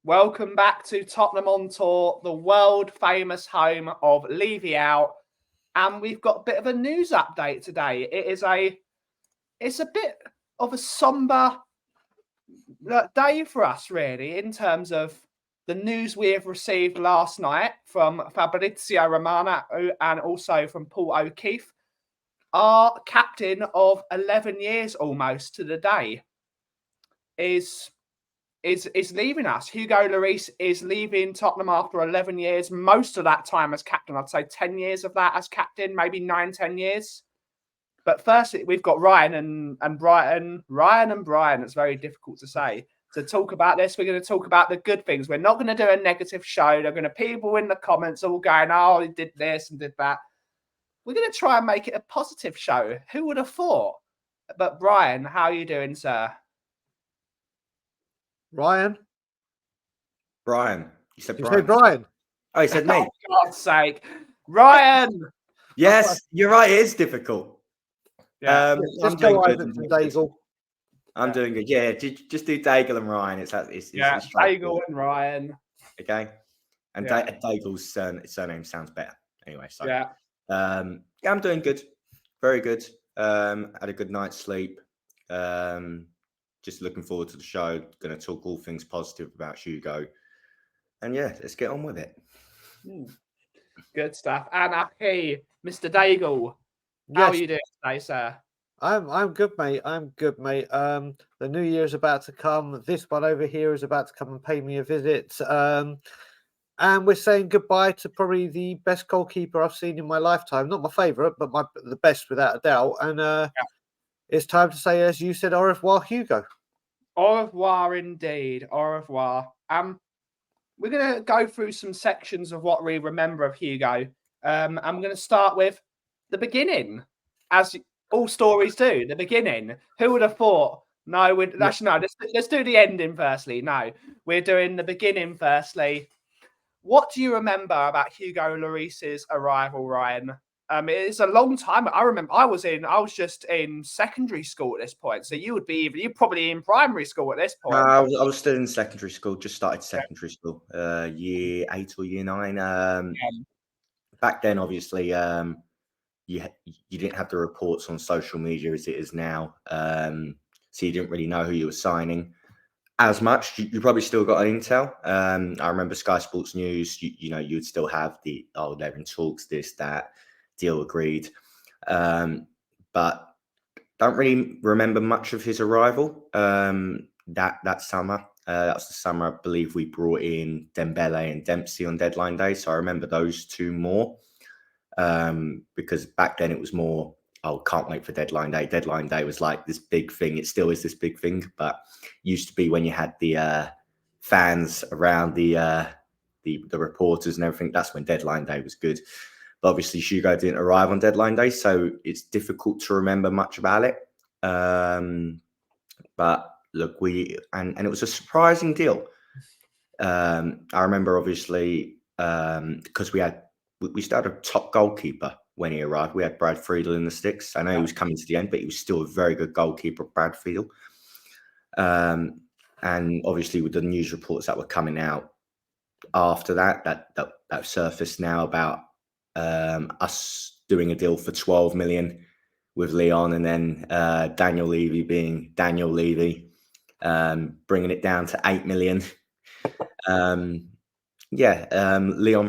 Welcome back to Tottenham on Tour, the world famous home of Revior, and we've got a bit of a news update today. It's a bit of a somber day for us, really, in terms of the news we have received last night from Fabrizio Romano and also from Paul O'Keefe, our captain of 11 years almost to the day, is leaving us. Hugo Lloris is leaving Tottenham after 11 years. Most of that time as captain, I'd say 10 years of that as captain, maybe 9-10 years. But first, we've got Ryan and Brian. Ryan and Brian, it's very difficult to say. To talk about this, we're going to talk about the good things. We're not going to do a negative show. They're going to people in the comments all going, oh, he did this and did that. We're going to try and make it a positive show. Who would have thought? But Brian, how are you doing, sir? Brian. You said Brian. Brian. Oh, he said me. For God's sake. Ryan! Yes, you're right. It is difficult. Yeah. I'm doing good. I'm doing good. Yeah, just do Daigle and Ryan. It's Daigle and Ryan. Okay. And Daigle's surname sounds better. Anyway, so yeah, I'm doing good. Very good. Had a good night's sleep. Just looking forward to the show. Going to talk all things positive about Hugo. And yeah, let's get on with it. Good stuff. And hey, Mr. Daigle, how are you doing today, sir? I'm good, mate. The new year is about to come. This one over here is about to come and pay me a visit. And we're saying goodbye to probably the best goalkeeper I've seen in my lifetime. Not my favourite, but the best without a doubt. And it's time to say, as you said, au revoir, Hugo. Au revoir, indeed. Au revoir. We're going to go through some sections of what we remember of Hugo. I'm going to start with the beginning, as all stories do. The beginning. Who would have thought? No, let's do the ending firstly. No, we're doing the beginning firstly. What do you remember about Hugo Lloris's arrival, Ryan? It's a long time. I remember I was just in secondary school at this point. So you're probably in primary school at this point. I was still in secondary school. Just started secondary school, year 8 or year 9. Back then, obviously, you didn't have the reports on social media as it is now. So you didn't really know who you were signing as much. You probably still got an intel. I remember Sky Sports News. You'd still have they're in talks, this, that. Deal agreed, but don't really remember much of his arrival that summer. That was the summer, I believe, we brought in Dembele and Dempsey on deadline day, so I remember those two more, because back then it was more, can't wait for deadline day. Deadline day was like this big thing. It still is this big thing, but used to be when you had the fans around the reporters and everything. That's when deadline day was good. But obviously, Hugo didn't arrive on deadline day, so it's difficult to remember much about it. But look, and it was a surprising deal. I remember, obviously, because we started a top goalkeeper when he arrived. We had Brad Friedel in the sticks. I know he was coming to the end, but he was still a very good goalkeeper, Brad Friedel. And obviously, with the news reports that were coming out after that surfaced now about us doing a deal for 12 million with Leon, and then Daniel Levy being Daniel Levy, bringing it down to 8 million. Leon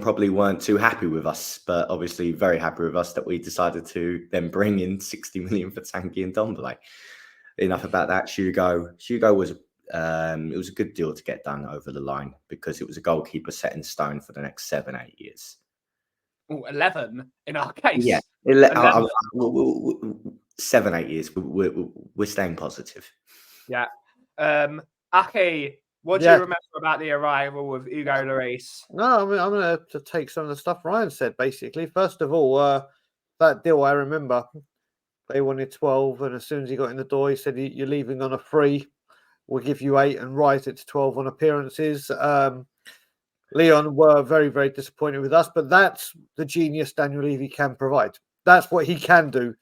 probably weren't too happy with us, but obviously very happy with us that we decided to then bring in 60 million for Tanguy and Ndombele. Enough about that. Hugo was it was a good deal to get done over the line, because it was a goalkeeper set in stone for the next 7-8 years. 11 in our case. Yeah, 7-8 years. We're staying positive. Yeah. Aki, what do you remember about the arrival of Hugo Lloris? No, I'm going to take some of the stuff Ryan said, basically. First of all, that deal, I remember, they wanted 12, and as soon as he got in the door, he said, you're leaving on a free. We'll give you 8 and rise it to 12 on appearances. Leon were very, very disappointed with us, but that's the genius Daniel Levy can provide. That's what he can do.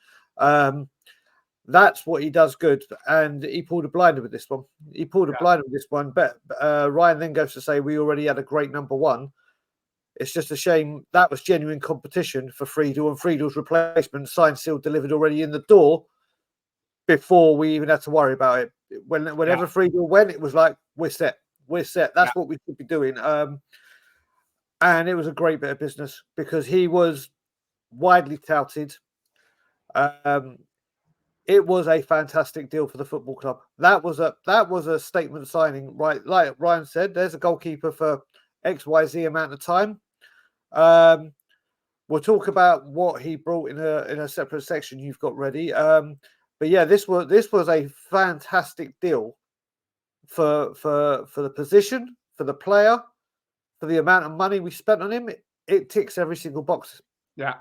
That's what he does good, and he pulled a blinder with this one. He pulled a blinder with this one, but Ryan then goes to say we already had a great number one. It's just a shame that was genuine competition for Friedel, and Friedel's replacement, signed, sealed, delivered already in the door before we even had to worry about it. Whenever Friedel went, it was like, we're set. We're set. That's what we should be doing. And it was a great bit of business because he was widely touted. It was a fantastic deal for the football club. That was a statement signing, right? Like Ryan said, there's a goalkeeper for XYZ amount of time. We'll talk about what he brought in a separate section you've got ready. But yeah, this was a fantastic deal for the position, for the player, for the amount of money we spent on him. It ticks every single box. Yeah.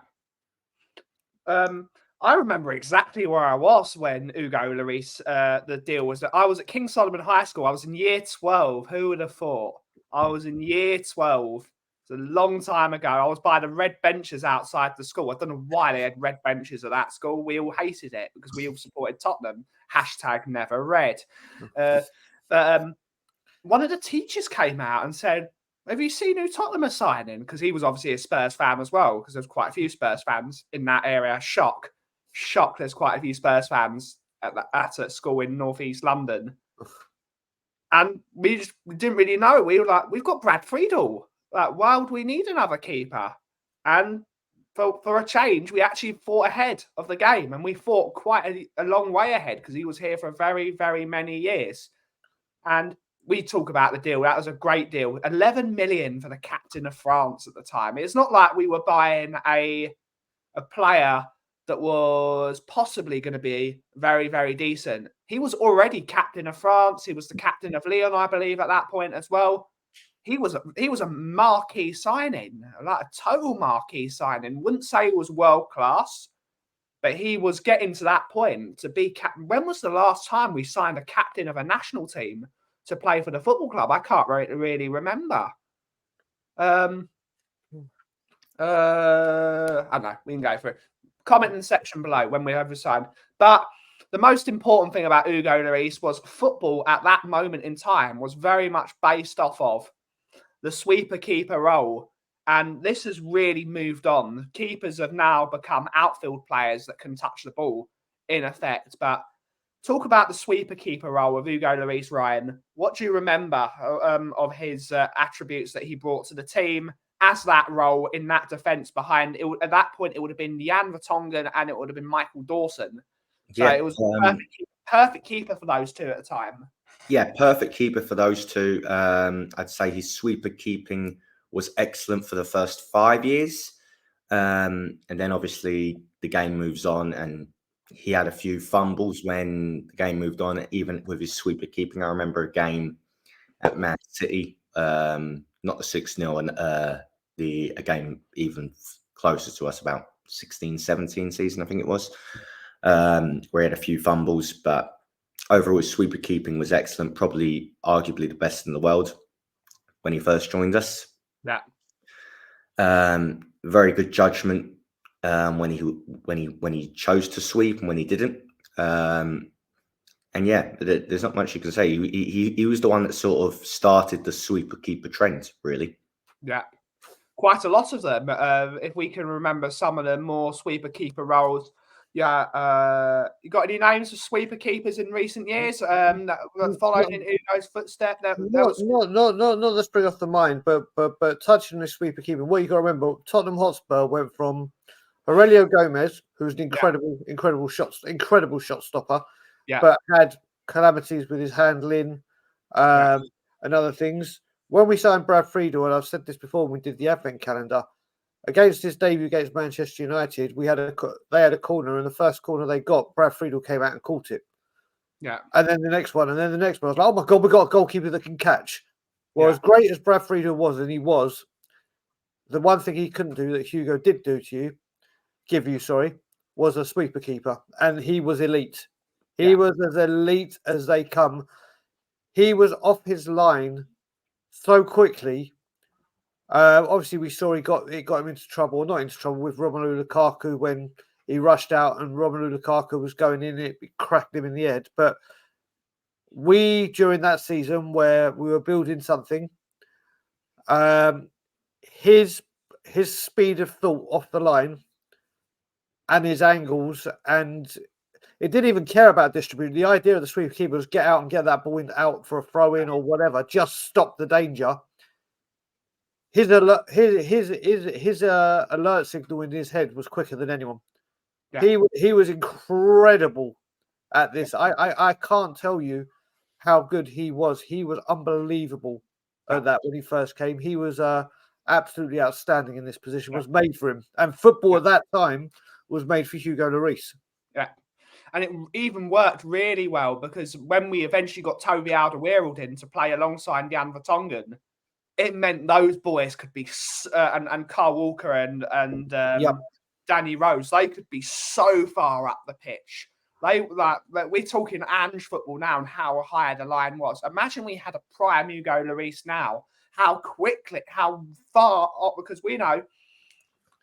I remember exactly where I was when Hugo Lloris, the deal was that I was at King Solomon High School. I was in year 12. Who would have thought? I was in year 12. It's a long time ago. I was by the red benches outside the school. I don't know why they had red benches at that school. We all hated it because we all supported Tottenham. # never read. One of the teachers came out and said, have you seen who Tottenham are signing? Because he was obviously a Spurs fan as well, because there's quite a few Spurs fans in that area. Shock. There's quite a few Spurs fans at a school in northeast London. And we didn't really know. We were like, we've got Brad Friedel. Like, why would we need another keeper? And for a change, we actually fought ahead of the game. And we fought quite a long way ahead because he was here for very, very many years. And we talk about the deal. That was a great deal. 11 million for the captain of France at the time. It's not like we were buying a player that was possibly going to be very, very decent. He was already captain of France. He was the captain of Lyon, I believe, at that point as well. He was a marquee signing, like a total marquee signing. Wouldn't say he was world class, but he was getting to that point to be captain. When was the last time we signed a captain of a national team to play for the football club? I can't really remember. I don't know. We can go for it. Comment in the section below when we have signed. But the most important thing about Hugo Lloris was football at that moment in time was very much based off of the sweeper keeper role. And this has really moved on. Keepers have now become outfield players that can touch the ball in effect. But talk about the sweeper keeper role of Hugo Lloris, Ryan. What do you remember of his attributes that he brought to the team as that role in that defence behind? At that point, it would have been Jan Vertonghen and it would have been Michael Dawson. So it was perfect keeper for those two at the time. Yeah, perfect keeper for those two. I'd say his sweeper keeping was excellent for the first 5 years. And then obviously the game moves on and he had a few fumbles when the game moved on, even with his sweeper keeping. I remember a game at Man City, not the 6-0, and a game even closer to us, about 16-17 season, I think it was, where he had a few fumbles, but overall his sweeper keeping was excellent, probably arguably the best in the world when he first joined us. Yeah. Very good judgment when he chose to sweep and when he didn't. And yeah, there's not much you can say. He was the one that sort of started the sweeper keeper trend, really. Yeah. Quite a lot of them. If we can remember some of the more sweeper keeper roles. Yeah. You got any names of sweeper keepers in recent years that followed in Hugo's footsteps? Not let's bring off the mind, but touching the sweeper keeper, what you got to remember, Tottenham Hotspur went from Aurelio Gomez, who's an incredible shot stopper, but had calamities with his handling and other things. When we signed Brad Friedel, and I've said this before when we did the Advent calendar, against his debut against Manchester United, they had a corner, and the first corner they got, Brad Friedel came out and caught it. Yeah. And then the next one, I was like, oh my God, we got a goalkeeper that can catch. Well, as great as Brad Friedel was, and he was, the one thing he couldn't do that Hugo did give you, was a sweeper keeper. And he was elite. He was as elite as they come. He was off his line so quickly. Obviously, we saw it got him into trouble, not into trouble with Romelu Lukaku when he rushed out and Romelu Lukaku was going in, it cracked him in the head. But during that season where we were building something, his speed of thought off the line and his angles, and it didn't even care about distributing. The idea of the sweeper keeper was get out and get that ball out for a throw in or whatever, just stop the danger. His alert signal in his head was quicker than anyone. Yeah. He was incredible at this. I can't tell you how good he was. He was unbelievable at that when he first came. He was absolutely outstanding in this position. Was made for him, and football at that time was made for Hugo Lloris. Yeah. And it even worked really well because when we eventually got Toby Alderweireld in to play alongside Jan Vertonghen, it meant those boys could be, and Carl Walker and Danny Rose, they could be so far up the pitch. We're talking Ange football now and how high the line was. Imagine we had a prime Hugo Lloris now, how far up, because we know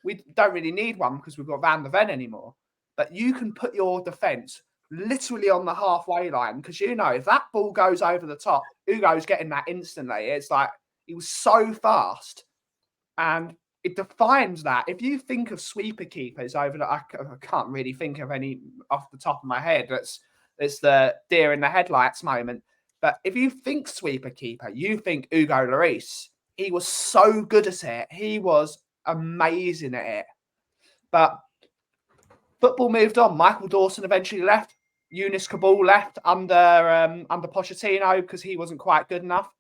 we don't really need one because we've got Van der Ven anymore. But you can put your defence literally on the halfway line because you know if that ball goes over the top, Hugo's getting that instantly. It's like he was so fast, and it defines that. If you think of sweeper keepers I can't really think of any off the top of my head. It's the deer in the headlights moment. But if you think sweeper keeper, you think Hugo Lloris. He was so good at it. He was amazing at it. But football moved on. Michael Dawson eventually left. Yunus Kabul left under Pochettino because he wasn't quite good enough.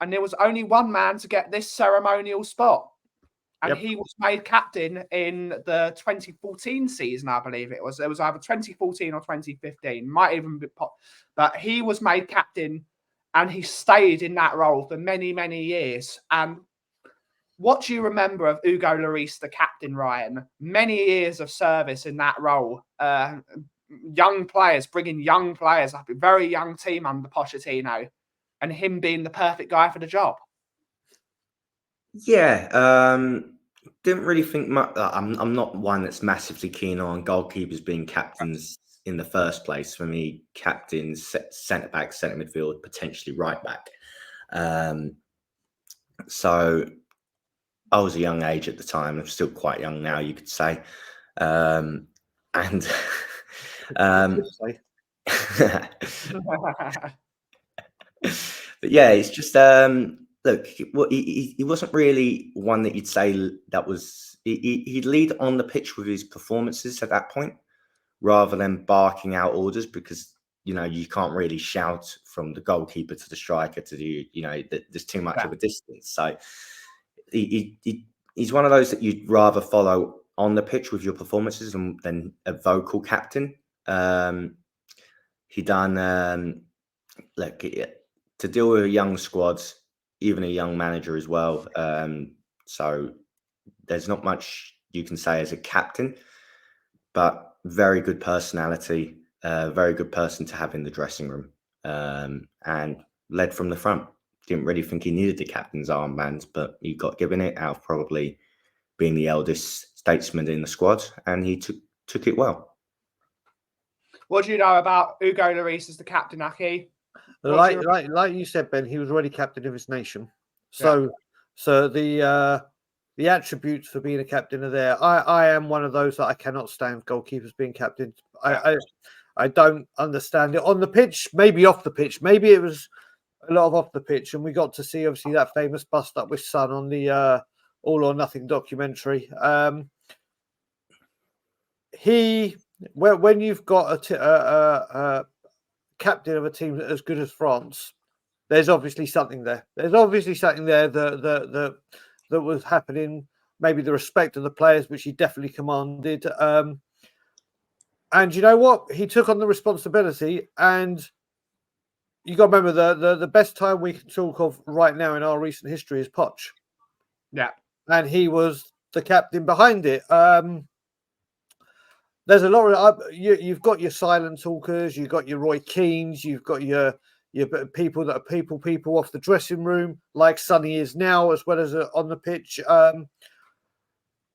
And there was only one man to get this ceremonial spot. And he was made captain in the 2014 season, I believe it was. It was either 2014 or 2015. Might even be but he was made captain and he stayed in that role for many, many years. And what do you remember of Hugo Lloris, the captain, Ryan? Many years of service in that role. Young players, bringing young players up, a very young team under Pochettino, and him being the perfect guy for the job. Yeah, didn't really think much. I'm not one that's massively keen on goalkeepers being captains in the first place. For me, captains, centre back, centre midfield, potentially right back. So I was a young age at the time. I'm still quite young now, you could say. But yeah, it's just look. He wasn't really one that you'd say that was. He'd lead on the pitch with his performances at that point, rather than barking out orders because you can't really shout from the goalkeeper to the striker to there's too much of a distance. So he's one of those that you'd rather follow on the pitch with your performances than a vocal captain. He done to deal with a young squad, even a young manager as well. So there's not much you can say as a captain, but very good personality, very good person to have in the dressing room, and led from the front. Didn't really think he needed the captain's armband, but he got given it out of probably being the eldest statesman in the squad, and he took it well. What do you know about Hugo Lloris as the captain, Aki? Like you said, Ben, he was already captain of his nation. So the attributes for being a captain are there. I am one of those that I cannot stand goalkeepers being captains. I don't understand it on the pitch, maybe off the pitch. Maybe it was a lot of off the pitch, and we got to see obviously that famous bust up with Son on the All or Nothing documentary. When you've got a captain of a team as good as France, there's obviously something there. There's obviously something there that was happening. Maybe the respect of the players, which he definitely commanded. And you know what? He took on the responsibility, and you got to remember the best time we can talk of right now in our recent history is Poch. Yeah, and he was the captain behind it. There's a lot of you've got your silent talkers, you've got your Roy Keanes, you've got your people that are people off the dressing room, like Sonny is now, as well as on the pitch.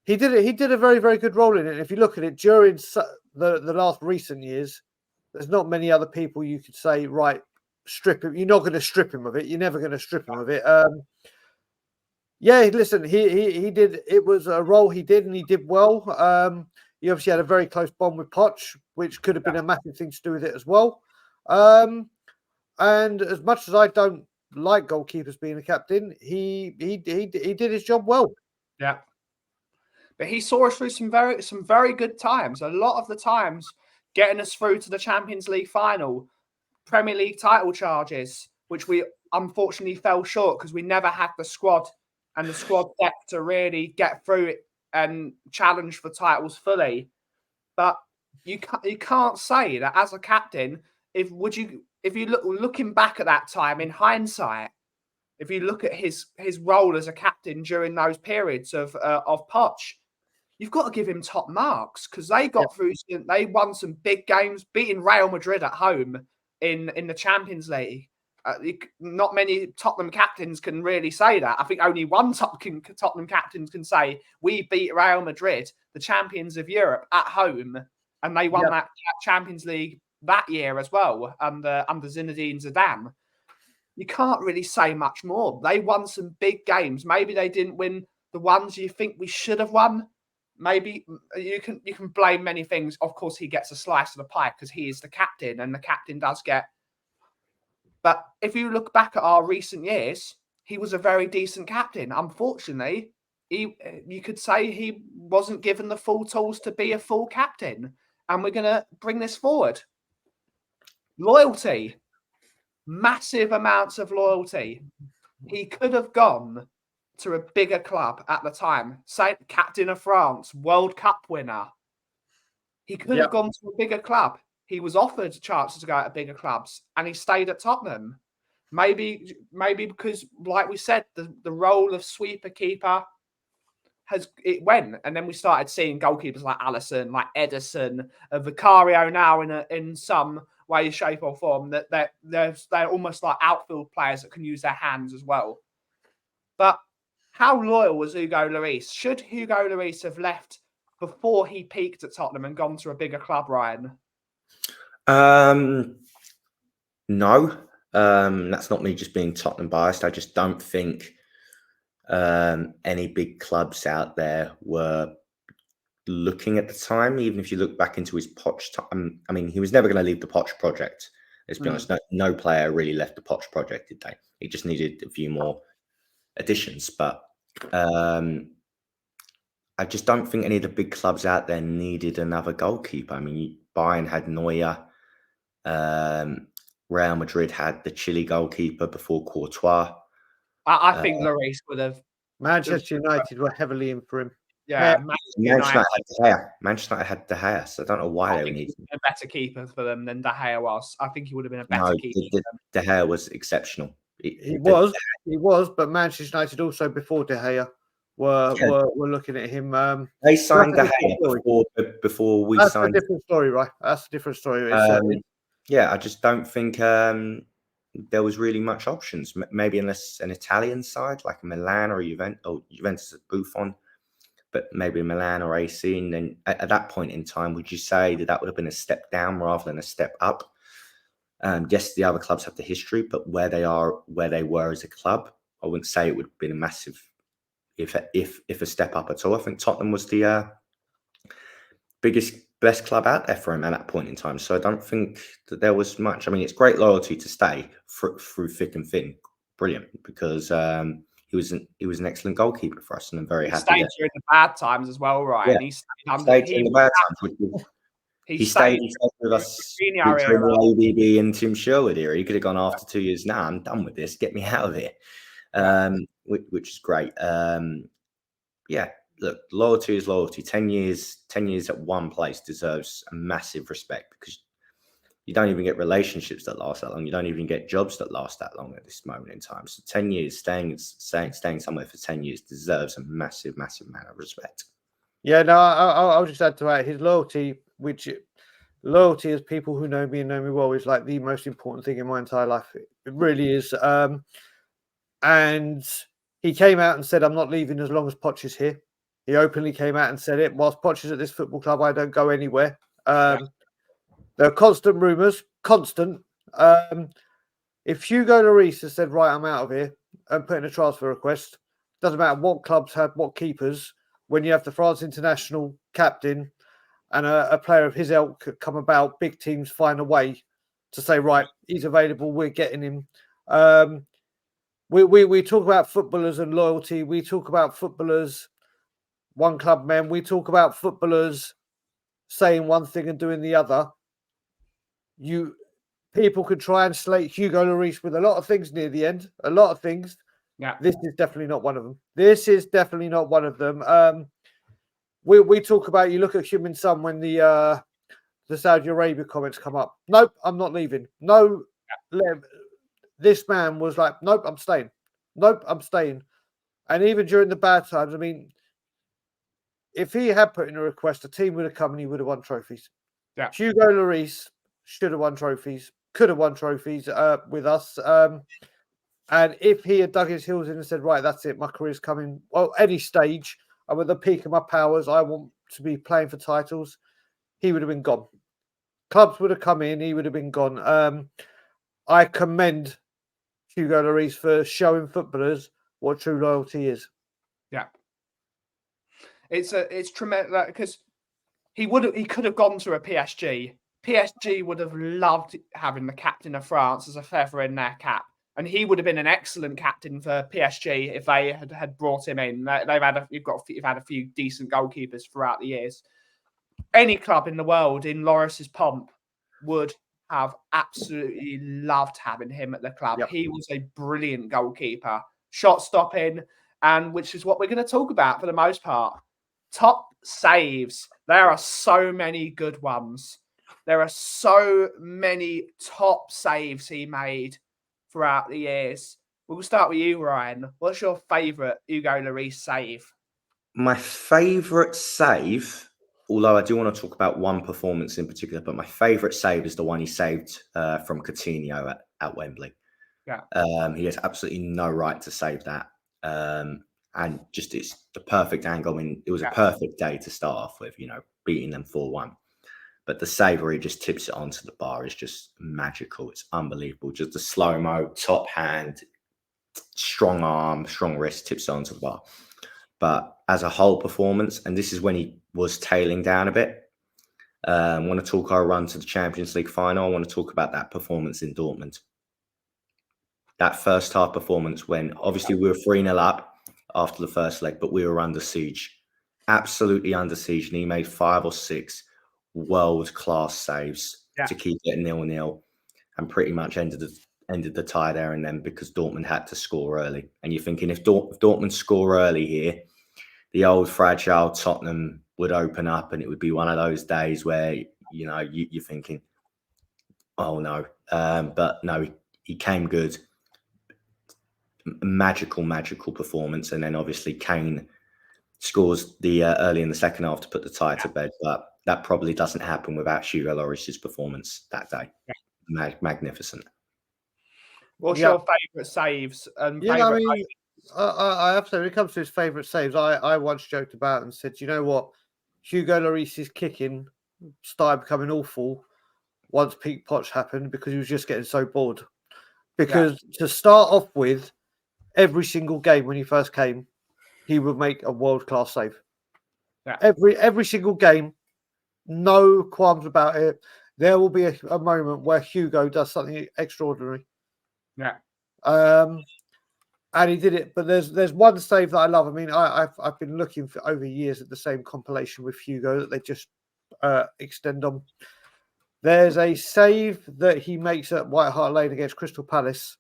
He did a very, very good role in it. If you look at it during the last recent years, there's not many other people you could say, right, strip him. You're not going to strip him of it. You're never going to strip him of it. Yeah, listen, he did. It was a role he did, and he did well. He obviously had a very close bond with Poch, which could have been a massive thing to do with it as well. And as much as I don't like goalkeepers being a captain, he did his job well. Yeah. But he saw us through some very good times. A lot of the times, getting us through to the Champions League final, Premier League title charges, which we unfortunately fell short because we never had the squad and the squad depth to really get through it and challenge for titles fully. But you can't say that as a captain. If you looking back at that time in hindsight, if you look at his role as a captain during those periods of Poch, you've got to give him top marks because they got through. They won some big games, beating Real Madrid at home in the Champions League. Not many Tottenham captains can really say that. I think only one Tottenham captain can say we beat Real Madrid, the champions of Europe, at home, and they won that Champions League that year as well under Zinedine Zidane. You can't really say much more. They won some big games. Maybe they didn't win the ones you think we should have won. Maybe you can blame many things. Of course, he gets a slice of the pie because he is the captain, and the captain does get. But if you look back at our recent years, he was a very decent captain. Unfortunately, you could say he wasn't given the full tools to be a full captain. And we're going to bring this forward. Loyalty. Massive amounts of loyalty. He could have gone to a bigger club at the time. Say, captain of France, World Cup winner. He could have gone to a bigger club. He was offered chances to go to bigger clubs, and he stayed at Tottenham. Maybe because, like we said, the role of sweeper keeper went, and then we started seeing goalkeepers like Alisson, like Edison, Vicario now in some way, shape, or form that they're almost like outfield players that can use their hands as well. But how loyal was Hugo Lloris? Should Hugo Lloris have left before he peaked at Tottenham and gone to a bigger club, Ryan? No. That's not me just being Tottenham biased. I just don't think any big clubs out there were looking at the time. Even if you look back into his Poch time, I mean, he was never going to leave the Poch project. Let's be honest, no player really left the Poch project, did they? He just needed a few more additions. But I just don't think any of the big clubs out there needed another goalkeeper. I mean, Bayern had Neuer. Real Madrid had the Chile goalkeeper before Courtois. I think Lloris would have. Manchester United were heavily in for him. Yeah, Manchester United had De Gea, so I don't know why they would need a better keeper for them than De Gea was. I think he would have been a better keeper. De Gea was exceptional. He was, but Manchester United also before De Gea were looking at him. They signed De Gea before we signed. That's a different story, right? That's a different story. Yeah, I just don't think there was really much options. Maybe unless an Italian side like Milan or Juventus at Buffon, but maybe Milan or AC. And then at that point in time, would you say that would have been a step down rather than a step up? Yes, the other clubs have the history, but where they were as a club, I wouldn't say it would have been a massive, if a step up at all. I think Tottenham was the best club out there for him at that point in time. So I don't think that there was much. I mean, it's great loyalty to stay through thick and thin. Brilliant, because he was an excellent goalkeeper for us, and I'm very happy. He stayed during the bad times as well, right? Yeah. He stayed during the bad times. He stayed with us during the ABB and Tim Sherwood era. He could have gone after 2 years. Now I'm done with this. Get me out of here. Which is great. Yeah. Look, loyalty is loyalty. 10 years at one place deserves a massive respect, because you don't even get relationships that last that long. You don't even get jobs that last that long at this moment in time. So 10 years, staying somewhere for 10 years deserves a massive, massive amount of respect. Yeah, no, I'll just add to that. His loyalty, loyalty as people who know me and know me well, is like the most important thing in my entire life. It really is. And he came out and said, "I'm not leaving as long as Poch is here." He openly came out and said it. Whilst Poch is at this football club, I don't go anywhere. There are constant rumours, constant. If Hugo Lloris has said, right, I'm out of here, and put in a transfer request, doesn't matter what clubs have what keepers, when you have the France international captain and a player of his ilk come about, big teams find a way to say, right, he's available, we're getting him. We talk about footballers and loyalty. We talk about footballers, one club men. We talk about footballers saying one thing and doing the other. People could try and slate Hugo Lloris with a lot of things near the end, a lot of things. Yeah. This is definitely not one of them. This is definitely not one of them. We talk about, you look at Human Son when the Saudi Arabia comments come up. Nope, I'm not leaving. No, this man was like, nope, I'm staying. Nope, I'm staying. And even during the bad times, I mean, if he had put in a request, a team would have come and he would have won trophies. Yeah. Hugo Lloris should have won trophies, could have won trophies with us. And if he had dug his heels in and said, right, that's it, my career's coming, well, any stage, I'm at the peak of my powers, I want to be playing for titles, he would have been gone. Clubs would have come in, he would have been gone. I commend Hugo Lloris for showing footballers what true loyalty is. Yeah. It's tremendous because he could have gone to a PSG. PSG would have loved having the captain of France as a feather in their cap. And he would have been an excellent captain for PSG if they had brought him in. You've had a few decent goalkeepers throughout the years. Any club in the world in Lloris's pomp would have absolutely loved having him at the club. Yep. He was a brilliant goalkeeper, shot stopping, and which is what we're going to talk about for the most part. Top saves. There are so many good ones. There are so many top saves he made throughout the years. We'll start with you, Ryan. What's your favourite Hugo Lloris save? My favourite save, although I do want to talk about one performance in particular, but my favourite save is the one he saved from Coutinho at Wembley. Yeah. He has absolutely no right to save that. And just it's the perfect angle. I mean, it was a perfect day to start off with, beating them 4-1. But the save where he just tips it onto the bar is just magical. It's unbelievable. Just the slow-mo, top hand, strong arm, strong wrist, tips it onto the bar. But as a whole performance, and this is when he was tailing down a bit, I want to talk our run to the Champions League final. I want to talk about that performance in Dortmund. That first half performance when obviously we were 3-0 up after the first leg, but we were under siege. Absolutely under siege. And he made 5 or 6 world-class saves to keep it 0-0 and pretty much ended the tie there and then because Dortmund had to score early. And you're thinking if Dortmund score early here, the old fragile Tottenham would open up and it would be one of those days where, you're thinking, oh no. But no, he came good. Magical performance. And then obviously Kane scores the early in the second half to put the tie to bed. But that probably doesn't happen without Hugo Lloris's performance that day. Yeah. Magnificent. What's your favourite saves? And I have to say, when it comes to his favourite saves, I once joked about and said, you know what? Hugo Lloris's kicking started becoming awful once peak Poch happened because he was just getting so bored. Because to start off with, every single game when he first came, he would make a world-class save. Yeah. Every single game, no qualms about it. There will be a moment where Hugo does something extraordinary. Yeah. And he did it. But there's one save that I love. I mean, I've been looking for over years at the same compilation with Hugo that they just extend on. There's a save that he makes at White Hart Lane against Crystal Palace,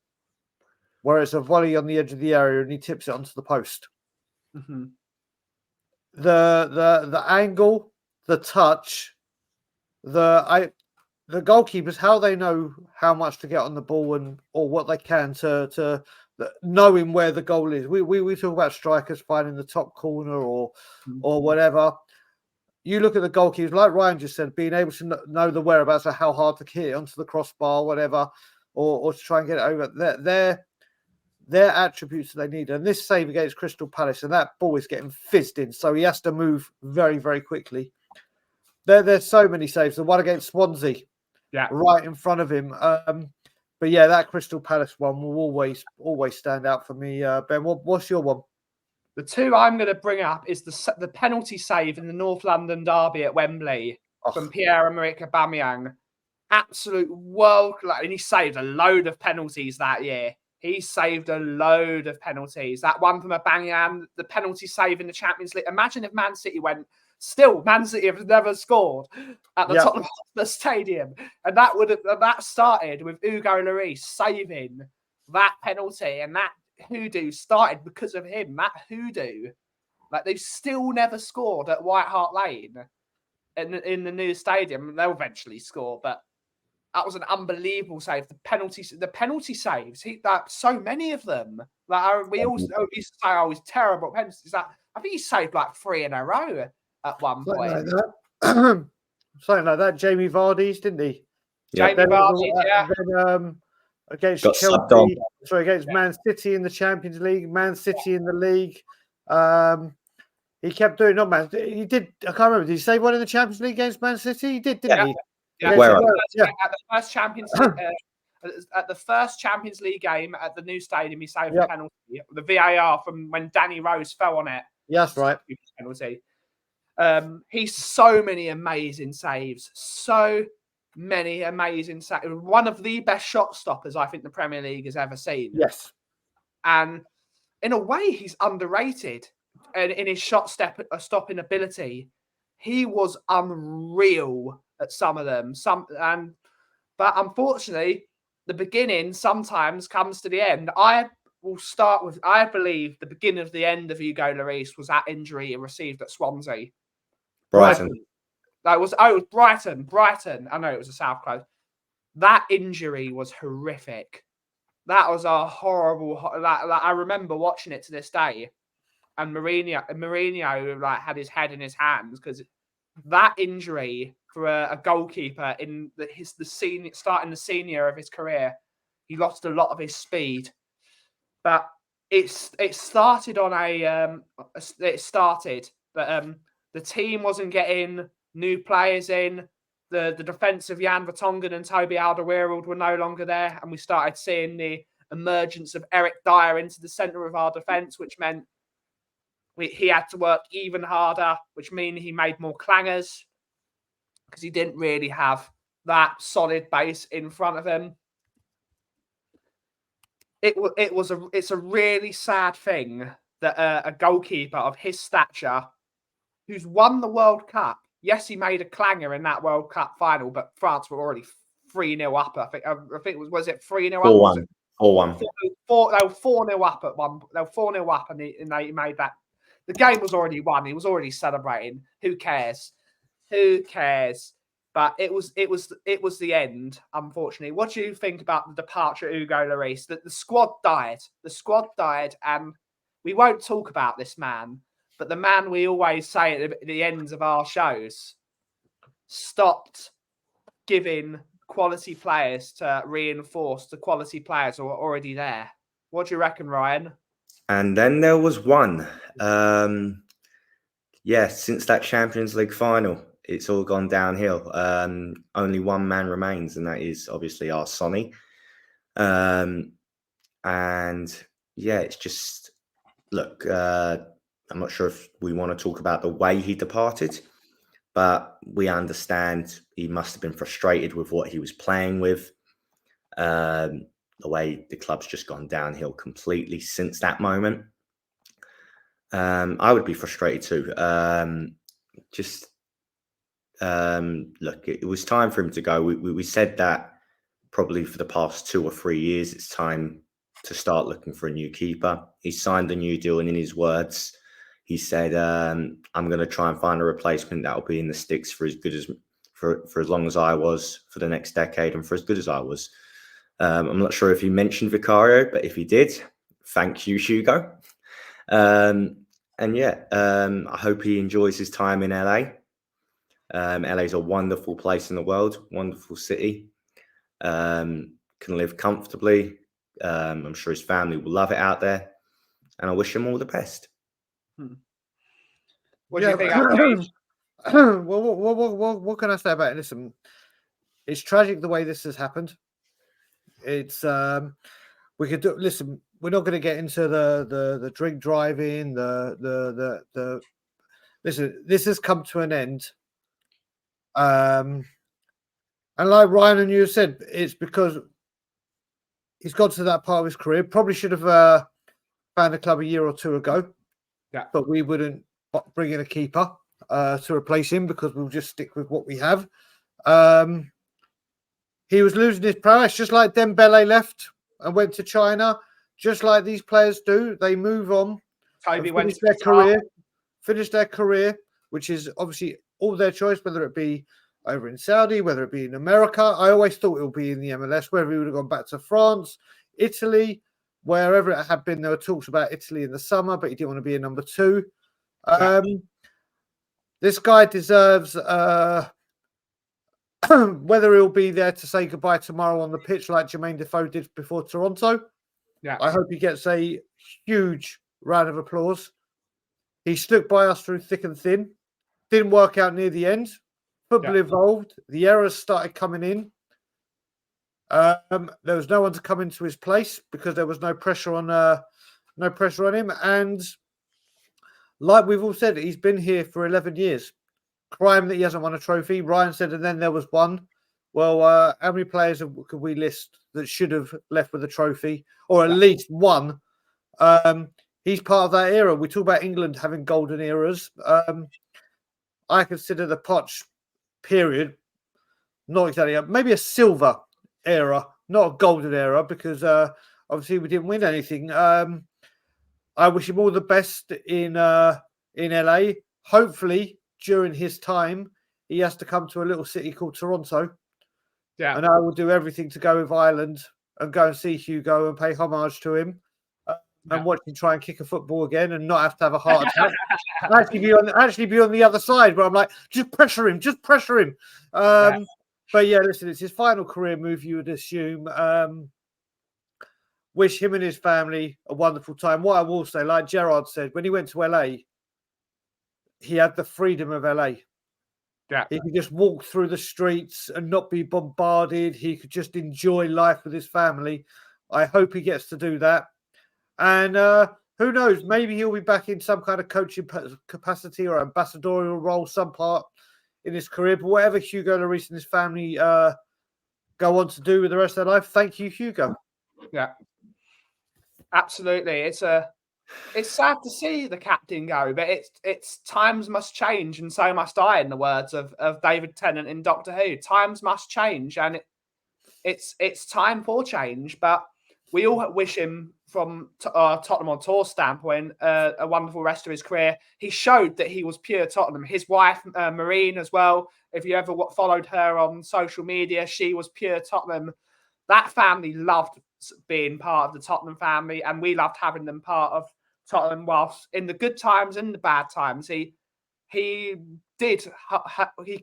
where it's a volley on the edge of the area and he tips it onto the post. Mm-hmm. The angle, the touch, the goalkeepers, how they know how much to get on the ball or what they can to knowing where the goal is. We talk about strikers finding the top corner or whatever. You look at the goalkeepers, like Ryan just said, being able to know the whereabouts of how hard to hit it onto the crossbar, whatever, or to try and get it over. their attributes that they need. And this save against Crystal Palace, and that ball is getting fizzed in, so he has to move very, very quickly. There's so many saves. The one against Swansea, right in front of him. But yeah, that Crystal Palace one will always stand out for me. Ben, what's your one? The two I'm going to bring up is the penalty save in the North London derby at Wembley from Pierre-Emerick Aubameyang. Absolute world, and he saved a load of penalties that year. He saved a load of penalties. That one from Aubameyang, the penalty save in the Champions League. Imagine if Man City went. Still, Man City have never scored at the Tottenham Hotspur Stadium, and that started with Hugo Lloris saving that penalty, and that hoodoo started because of him. That hoodoo, like they've still never scored at White Hart Lane in the new stadium. They'll eventually score, but that was an unbelievable save. The penalty saves. So many of them. Like we all used to say, "Oh, he's terrible at penalties." I think he saved like 3 in a row at one point. Like that. Something like that. Jamie Vardy's, didn't he? Jamie Vardy, yeah. Then, against Chelsea, against Man City in the Champions League, Man City in the league. He kept doing he did. I can't remember. Did he save one in the Champions League against Man City? He did, didn't he? Yeah. At the first Champions League, at the first Champions League game at the new stadium, he saved a penalty. The VAR from when Danny Rose fell on it. Yeah, that's right. Penalty. He's so many amazing saves. So many amazing saves. One of the best shot stoppers I think the Premier League has ever seen. Yes. And in a way, he's underrated. And in his stopping ability, he was unreal at some of them. But unfortunately, the beginning sometimes comes to the end. I believe the beginning of the end of Hugo Lloris was that injury he received at Swansea. Brighton. It was Brighton. I know it was a South Close. That injury was horrific. That was a horrible. I remember watching it to this day, and Mourinho like had his head in his hands because that injury for a goalkeeper in starting the senior of his career, he lost a lot of his speed. But it started on the team wasn't getting new players in. The defence of Jan Vertonghen and Toby Alderweireld were no longer there, and we started seeing the emergence of Eric Dyer into the centre of our defence, which meant he had to work even harder, which means he made more clangers because he didn't really have that solid base in front of him. It's a really sad thing that a goalkeeper of his stature, who's won the World Cup. Yes, he made a clanger in that World Cup final, but France were already 3-0 up. I think it was it 3-0 up? 4-1. They were 4-0 up at one. They were 4-0 up, and he made that. The game was already won. He was already celebrating. Who cares? But it was the end, unfortunately. What do you think about the departure of Hugo Lloris? That the squad died. The squad died, and we won't talk about this man. But the man we always say at the ends of our shows stopped giving quality players to reinforce the quality players who are already there. What do you reckon, Ryan? And then there was one. Since that Champions League final, it's all gone downhill. Only one man remains, and that is obviously our Sonny. It's just, look, I'm not sure if we want to talk about the way he departed, but we understand he must have been frustrated with what he was playing with. The way the club's just gone downhill completely since that moment. I would be frustrated too. Look, it was time for him to go. We said that probably for the past 2 or 3 years, it's time to start looking for a new keeper. He signed a new deal, and in his words, he said, I'm going to try and find a replacement that will be in the sticks for as long as I was, for the next decade, and for as good as I was. I'm not sure if he mentioned Vicario, but if he did, thank you, Hugo. I hope he enjoys his time in LA. LA is a wonderful place in the world, wonderful city. Can live comfortably, I'm sure his family will love it out there, and I wish him all the best. What do you think? What can I say about it? Listen, it's tragic the way this has happened. It's we could do. Listen, we're not going to get into the drink driving. Listen, this has come to an end. And like Ryan and you said, it's because he's got to that part of his career. Probably should have found a club a year or two ago. Yeah. But we wouldn't bring in a keeper to replace him because we'll just stick with what we have. He was losing his prowess, just like Dembele left and went to China. Just like these players do, they move on. Toby went to their career, finish their career, which is obviously all their choice, whether it be over in Saudi, whether it be in America. I always thought it would be in the MLS, whether he would have gone back to France, Italy, wherever it had been. There were talks about Italy in the summer, but he didn't want to be a number two. This guy deserves, whether he'll be there to say goodbye tomorrow on the pitch like Jermaine Defoe did before Toronto. Yeah. I hope he gets a huge round of applause. He stuck by us through thick and thin. Didn't work out near the end. Football evolved. The errors started coming in. There was no one to come into his place because there was no pressure on him. And like we've all said, he's been here for 11 years. Crime that he hasn't won a trophy. Ryan said, and then there was one. Well, how many players could we list that should have left with a trophy, or at least one? He's part of that era. We talk about England having golden eras. I consider the Poch period not exactly maybe a silver era, not a golden era, because obviously we didn't win anything. I wish him all the best in LA. Hopefully, during his time, he has to come to a little city called Toronto. Yeah. And I will do everything to go with Ireland and go and see Hugo and pay homage to him and watch him try and kick a football again and not have to have a heart attack. actually be on the other side where I'm like, just pressure him. But yeah, listen, it's his final career move, you would assume. Wish him and his family a wonderful time. What I will say, like Gerard said, when he went to LA, he had the freedom of LA. Yeah. He could just walk through the streets and not be bombarded. He could just enjoy life with his family. I hope he gets to do that. And who knows, maybe he'll be back in some kind of coaching capacity or ambassadorial role, some part in his career. But whatever Hugo Lloris and his family go on to do with the rest of their life, thank you, Hugo. Yeah, absolutely. It's sad to see the captain go, but it's times must change and so must I, in the words of David Tennant in Doctor Who. Times must change, and it's time for change. But we all wish him, from Tottenham on tour standpoint, a wonderful rest of his career. He showed that he was pure Tottenham. His wife, Marine, as well. If you ever followed her on social media, she was pure Tottenham. That family loved being part of the Tottenham family, and we loved having them part of Tottenham whilst in the good times and the bad times. He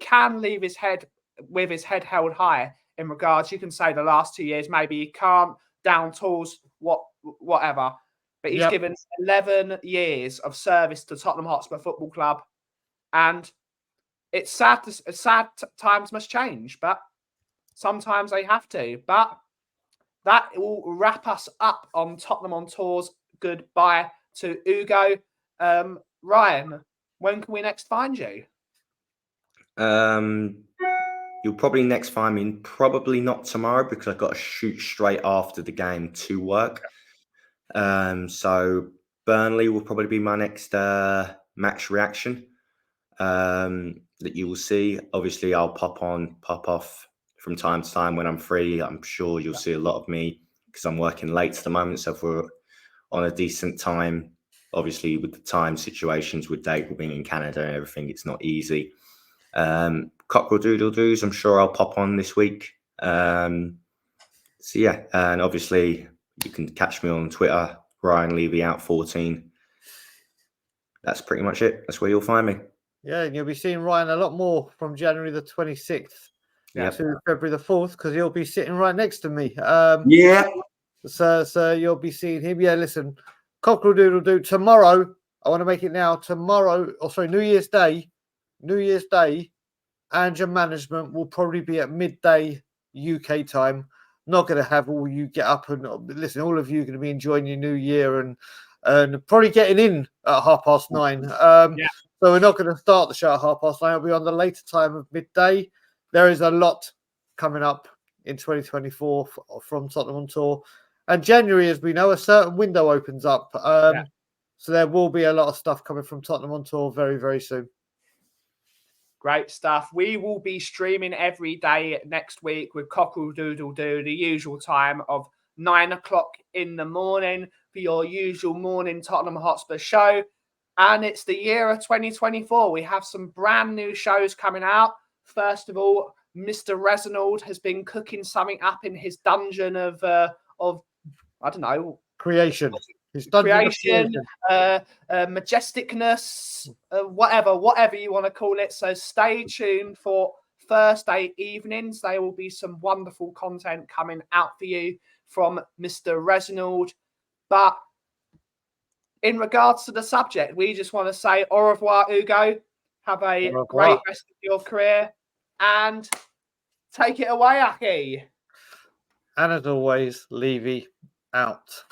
can leave his head with his head held high in regards. You can say the last 2 years, maybe he can't down tools, whatever. But he's given 11 years of service to Tottenham Hotspur Football Club. And it's sad. Times must change, but sometimes they have to. But that will wrap us up on Tottenham on Tour's goodbye to Hugo. Ryan, when can we next find you? You'll probably next find me, probably not tomorrow, because I've got to shoot straight after the game to work. So Burnley will probably be my next match reaction that you will see. Obviously, I'll pop off from time to time when I'm free. I'm sure you'll see a lot of me because I'm working late at the moment. So if we're on a decent time, obviously with the time situations with Dave being in Canada and everything, it's not easy. Cockerel Doodle Doos, I'm sure I'll pop on this week. So yeah, and obviously you can catch me on Twitter, Ryan Levy out 14. That's pretty much it. That's where you'll find me. Yeah, and you'll be seeing Ryan a lot more from January the 26th to February the 4th, because he'll be sitting right next to me. Yeah. So you'll be seeing him. Yeah, listen, cockle-doodle-doo. Tomorrow, I want to make it now. Tomorrow, New Year's Day, Angel management will probably be at midday UK time. Not going to have all you get up and listen. All of you are going to be enjoying your new year and probably getting in at 9:30. Yeah. So we're not going to start the show at 9:30. It'll be on the later time of midday. There is a lot coming up in 2024 from Tottenham on Tour. And January, as we know, a certain window opens up. So there will be a lot of stuff coming from Tottenham on Tour very, very soon. Great stuff. We will be streaming every day next week with Cockle Doodle Doo, the usual time of 9 o'clock in the morning for your usual morning Tottenham Hotspur show. And it's the year of 2024. We have some brand new shows coming out. First of all, Mr. Resinald has been cooking something up in his dungeon of I don't know, creation. His creation, majesticness, whatever you want to call it. So stay tuned for Thursday evenings. There will be some wonderful content coming out for you from Mr. Resinald. But in regards to the subject, we just want to say au revoir, Hugo. Have a great rest of your career and take it away, Aki. And as always, Levy out.